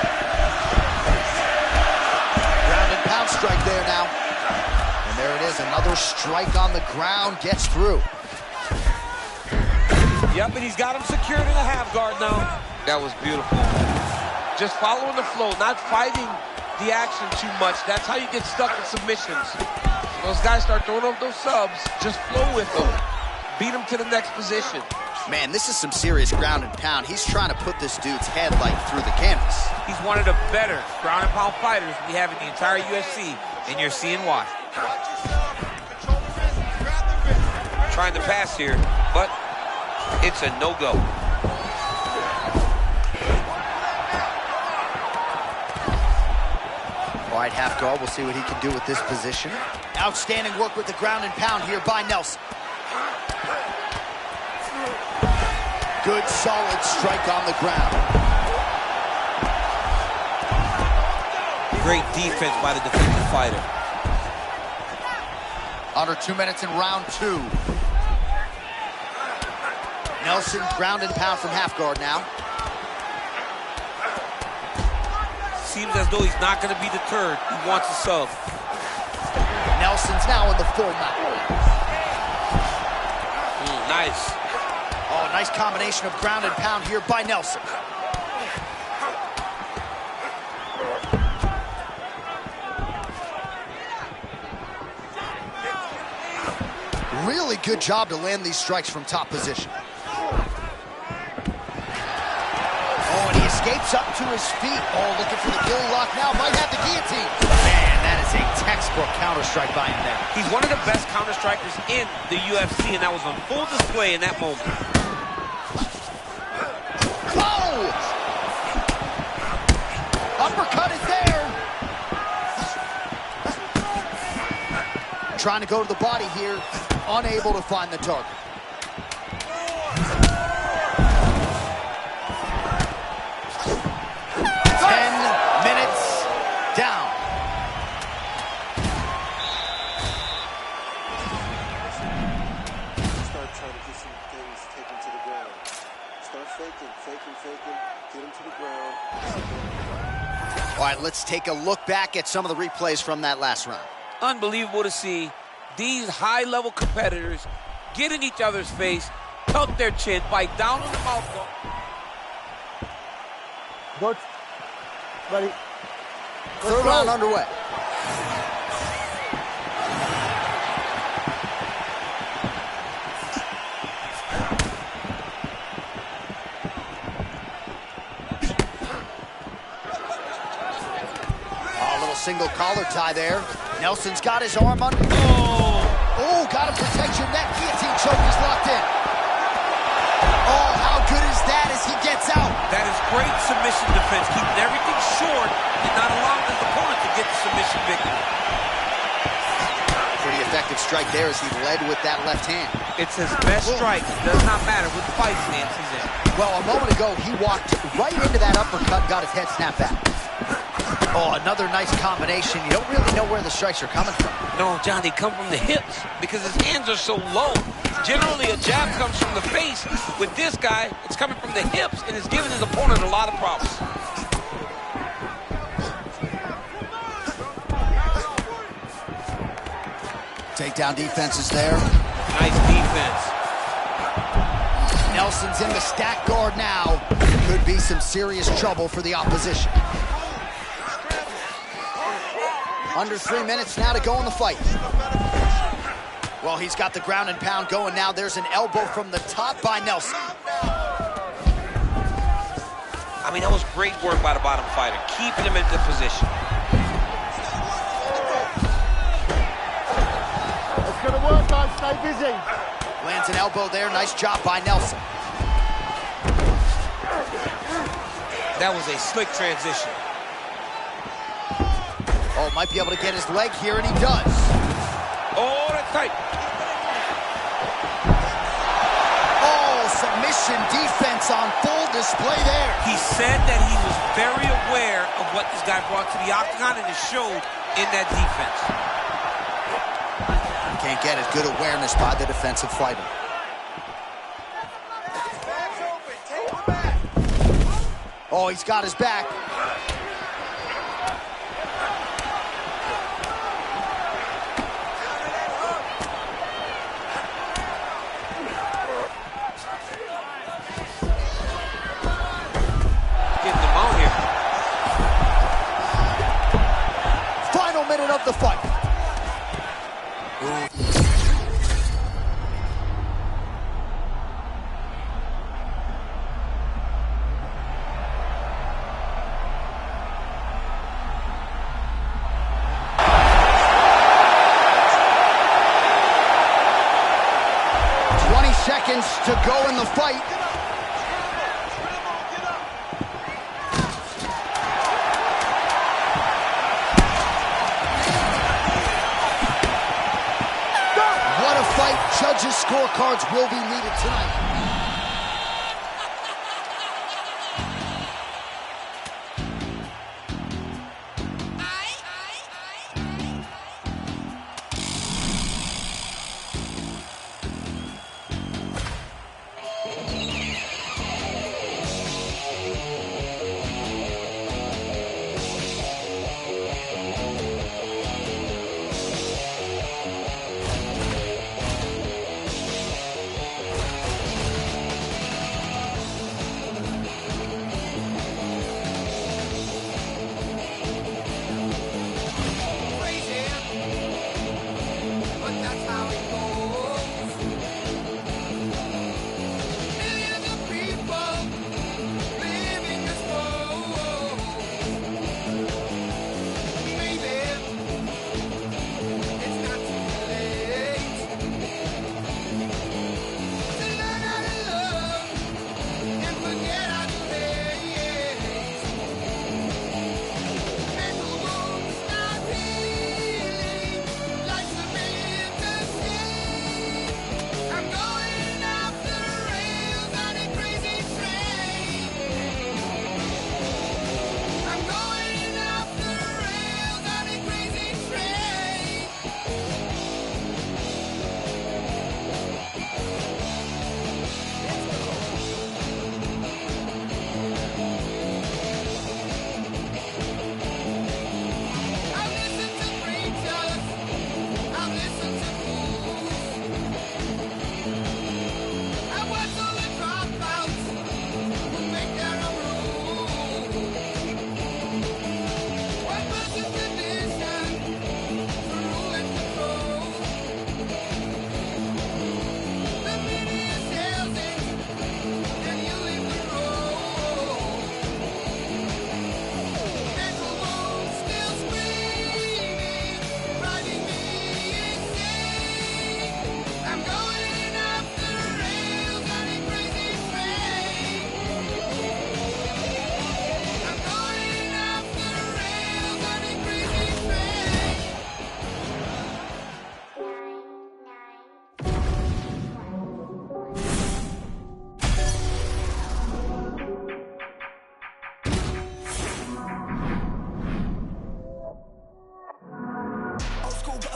Ground and pound strike there now. And there it is, another strike on the ground, gets through. Yep, and he's got him secured in a half guard now. That was beautiful. Just following the flow, not fighting the action too much. That's how you get stuck in submissions. Those guys start throwing up those subs, just flow with them. Beat him to the next position. Man, this is some serious ground and pound. He's trying to put this dude's head like through the canvas. He's one of the better ground and pound fighters we have in the entire UFC, and you're seeing why. Trying to pass here, but it's a no-go. All right, half guard, we'll see what he can do with this position. Outstanding work with the ground and pound here by Nelson. Good, solid strike on the ground. Great defense by the defensive fighter. Under 2 minutes in round 2. Nelson, ground and pound from half guard now. Seems as though he's not going to be deterred. He wants a sub. Nelson's now in the full mount. Nice. Oh, nice combination of ground and pound here by Nelson. Really good job to land these strikes from top position. Oh, and he escapes up to his feet. Oh, looking for the Billy Lock now. Might have the guillotine. Man, that is a textbook counter strike by him there. He's one of the best counter strikers in the UFC, and that was on full display in that moment. Oh! Uppercut is there. Trying to go to the body here. Unable to find the target. 10 minutes down. Start trying to get some things taken to the ground. Start faking, get him to the ground. All right, let's take a look back at some of the replays from that last round. Unbelievable to see these high-level competitors get in each other's face, tuck their chin, bite down on the mouth. Good. Ready. Third round underway. Oh, a little single collar tie there. Nelson's got his arm under. Oh, gotta protect your neck. Guillotine choke is locked in. Oh, how good is that as he gets out? That is great submission defense, keeping everything short and not allowing his opponent to get the submission victory. Pretty effective strike there as he led with that left hand. It's his best strike. It does not matter what fight stance he's in. Well, a moment ago, he walked right into that uppercut and got his head snapped back. Oh, another nice combination. You don't really know where the strikes are coming from. No, John, they come from the hips because his hands are so low. Generally, a jab comes from the face. With this guy, it's coming from the hips, and it's giving his opponent a lot of problems. Takedown defense is there. Nice defense. Nelson's in the stack guard now. Could be some serious trouble for the opposition. Under 3 minutes now to go in the fight. Well, he's got the ground and pound going now. There's an elbow from the top by Nelson. I mean, that was great work by the bottom fighter, keeping him into position. It's gonna work, guys. Stay busy. Lands an elbow there. Nice job by Nelson. That was a slick transition. Oh, might be able to get his leg here, and he does. Oh, that's tight. Oh, submission defense on full display there. He said that he was very aware of what this guy brought to the octagon, and it showed in that defense. Can't get it. Good awareness by the defensive fighter. Back's open. Take the back. Oh, he's got his back. Minute of the fight. Ooh. 20 seconds to go in the fight. Judges' scorecards will be needed tonight.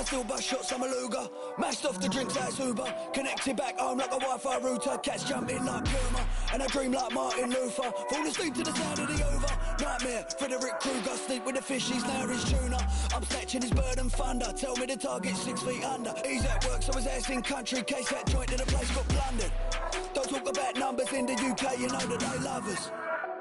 Still bust shots, I'm a Luger. Mashed off the drinks like Uber. Connected back home like a Wi-Fi router. Cats jumping like Puma. And I dream like Martin Luther. Fall asleep to the sound of the over. Nightmare, Frederick Krueger. Sleep with the fishies, now his tuna. I'm snatching his bird and thunder. Tell me the target 6 feet under. He's at work, so his ass in country. Case that joint in the place got plundered. Don't talk about numbers in the UK, you know that they love us.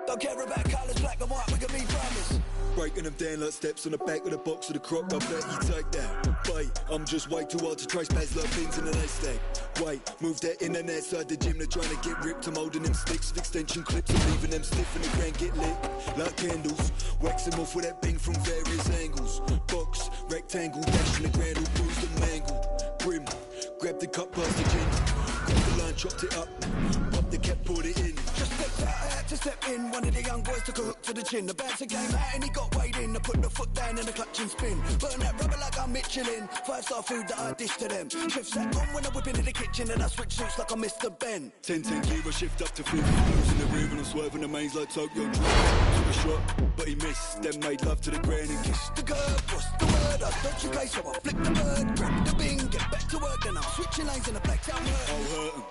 Don't care about colours, black and white, we can be brothers. Breaking them down like steps on the back of the box of the croc. I bet you take that. Bait, I'm just way too hard to trace. Pads like pins in an haystack. Wait, move that in and outside the gym. They're trying to get ripped. I'm holding them sticks with extension clips. I'm leaving them stiff in the ground, get lit like candles. Wax them off with that bing from various angles. Box, rectangle, dash in the ground, all bruised and mangled. Grim, grab the cup past the gin. Grab the line, chopped it up. Pop the the cat brought it in. Just stepped out, I had to step in. One of the young boys took a hook to the chin. The bouncer came out and he got weighed in. I put the foot down in the clutch and spin. Burn that rubber like I'm Michelin. 5-star food that I dish to them. Chef sat on when I whip into the kitchen and I switch suits like I'm Mr. Ben. 10-10 gear, I shift up to 50. Losing the rear and I'm swerving the mains like Tokyo Drift. Took a shot, but he missed. Then made love to the ground and kissed. The curb, what's the word? I dodge your place, so I flick the bird. Grab the bing, get back to work. Then I'm switching lanes in the black town hurt. I'll hurt him.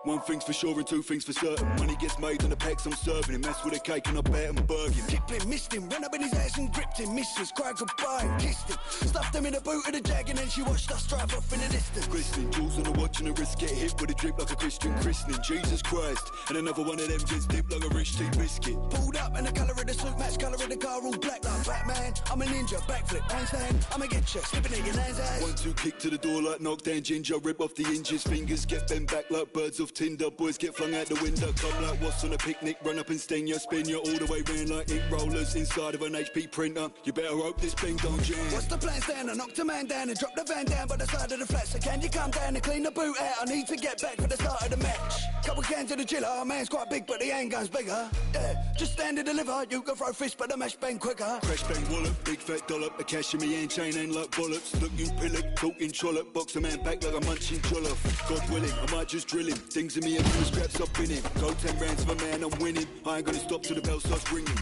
One thing's for sure and two things for certain. Money gets made and the packs I'm serving him. Mess with a cake and I bet him burger. Tipped him, missed him, ran up in his ass and gripped him. Missus cried goodbye and kissed him. Stuffed him in the boot of the Jag and then she watched us drive off in the distance. Glistening, jewels on the watch and the wrist get hit with a drip like a Christian christening. Jesus Christ, and another one of them gets dipped like a rich tea biscuit. Pulled up and the colour of the suit match colour of the car all black like Batman. I'm a ninja, backflip, handstand. I'ma get you, slipping in your nan's ass. 1-2 kick to the door like knockdown ginger. Rip off the hinges, fingers get bent back like birds off Tinder. Boys get flung out the window, come like what's on a picnic. Run up and sting you, spin you all the way round like ink rollers inside of an HP printer. You better hope this thing don't jam. What's the plan, Stan? I knocked a man down and dropped the van down by the side of the flat. So can you come down and clean the boot out? I need to get back for the start of the match. Couple cans of the chiller, our man's quite big but the handgun's bigger. Yeah, just stand and deliver, you can throw fists but the mash bang quicker. Crash bang wallop, big fat dollop. The cash in me hand chain ain't like bollocks. Look you pillock, talking trollop. Box a man back like a munching jollof. God willing, I might just drill him. Things in me and the scraps up in him. Go 10 rounds for a man, I'm winning. I ain't gonna stop till the bell starts ringing.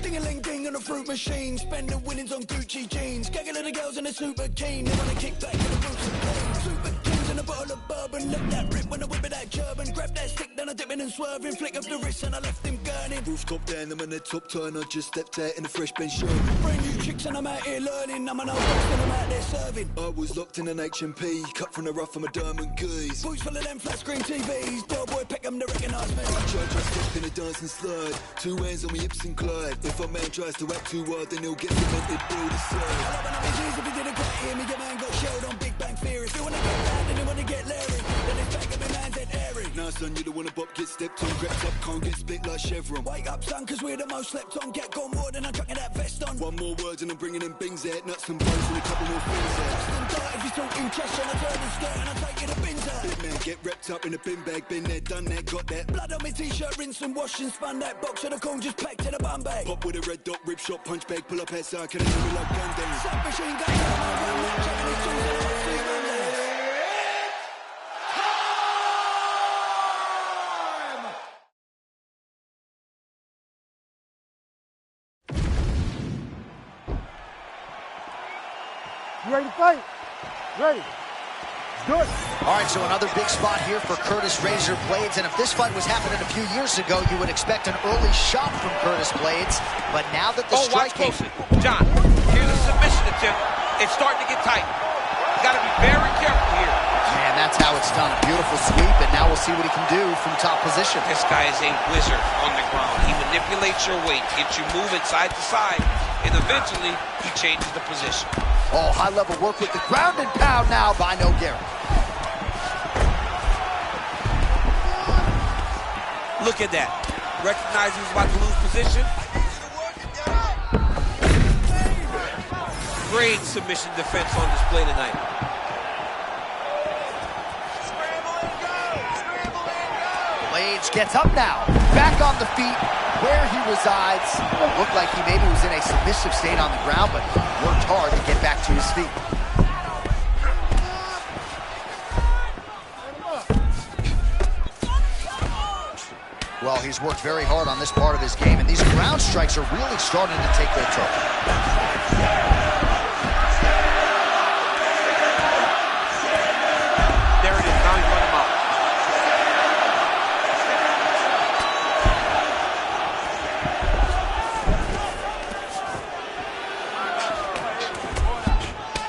Ding-a-ling-ding on a fruit machine. Spending winnings on Gucci jeans. Gaggle of the girls in a super keen. They wanna kick back to the roots and clean. Super kings in a bottle of bourbon. Let that rip when I whip it that German. Grab that stick, then I dip it and swerving. Flick up the wrist and I left him gurning. Rooftop down, them on the top turn. I just stepped out in a fresh bench shirt. Brand new chicks and I'm out here learning. I'm an old boss and I'm out there serving. I was locked in an H&P. Cut from the rough from a diamond goose. Boots full of them flat screen TVs. Del boy Peckham to recognise me. Try step in a dancing slide. 2 hands on me hips and glide. If a man tries to act too hard, then he'll get cemented, build a slide. I love when I'm in G's if you didn't quite hear me. Your man got shelled on Big Bang Theory. If you wanna get down, then you wanna get Larry. Then it's back up in man's head airy. Nah son, you don't wanna bop, get stepped on. Crept up, can't get split like Chevron. Wake up son, cause we're the most slept on. Get gone more than I'm chucking that vest on. One more word and I'm bringing in bings out. Nuts and bolts and a couple more things out. Boston dirt if you're talking Cheshire. I turn and skirt and I take you to bins out. Big man, get wrapped up in a bin bag. Been there, done that, got that. Blood on my t-shirt, rinse and wash and spun that box of the corn just packed in a bum bag. Pop with a red dot, rip shot, punch bag, pull up outside, can I do it like gun down? Submachine gun, checking his tools in the box, see run there. You ready to fight? Ready. Good. All right, so another big spot here for Curtis Razor Blaydes, and if this fight was happening a few years ago, you would expect an early shot from Curtis Blaydes, but now that the striking... Watch closely. John, here's a submission attempt. It's starting to get tight. You gotta be very careful here. Man, that's how it's done. A beautiful sweep, and now we'll see what he can do from top position. This guy is a wizard on the ground. He manipulates your weight, gets you moving side to side, and eventually he changes the position. Oh, high-level work with the ground and pound now by Nogueira. Look at that. Recognize he's about to lose position. Great submission defense on display tonight. Blaydes gets up now, back on the feet, where he resides. Looked like he maybe was in a submissive state on the ground, but worked hard to get back to his feet. Well, he's worked very hard on this part of his game, and these ground strikes are really starting to take their toll. There it is, now he's running him out.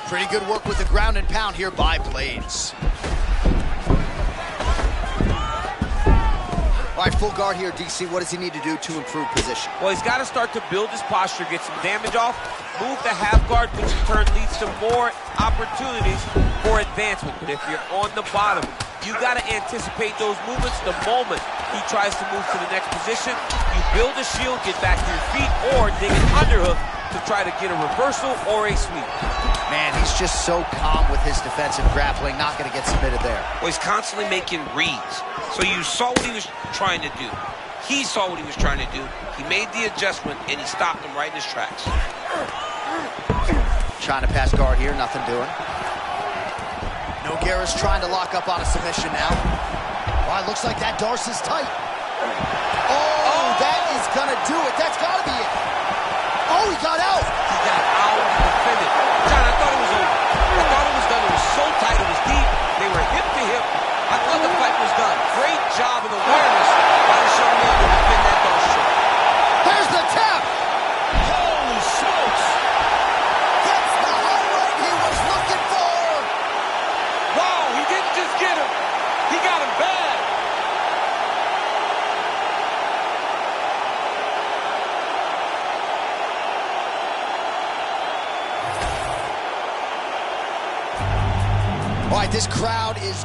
Pretty good work with the ground and pound here by Blaydes. All right, full guard here, DC. What does he need to do to improve position? Well, he's got to start to build his posture, get some damage off, move the half guard, which in turn leads to more opportunities for advancement. But if you're on the bottom, you got to anticipate those movements the moment he tries to move to the next position. You build a shield, get back to your feet, or dig an underhook to try to get a reversal or a sweep. Man, he's just so calm with his defensive grappling, not going to get submitted there. Well, he's constantly making reads. So you saw what he was trying to do. He saw what he was trying to do. He made the adjustment, and he stopped him right in his tracks. Trying to pass guard here, nothing doing. Nogueira's trying to lock up on a submission now. Wow, it looks like that Darce's tight. Oh, that is gonna do it. That's gotta be it. Oh, he got out. He got out and defended. John, I thought it was over. I thought it was done. It was so tight. It was deep. They were hip to hip. I thought the fight was done. Great job of awareness by the young man to defend that Darce shot. There's the tap. Holy smokes. That's the highlight he was looking for. Wow, he didn't just get him. He got him bad. All right, this crowd is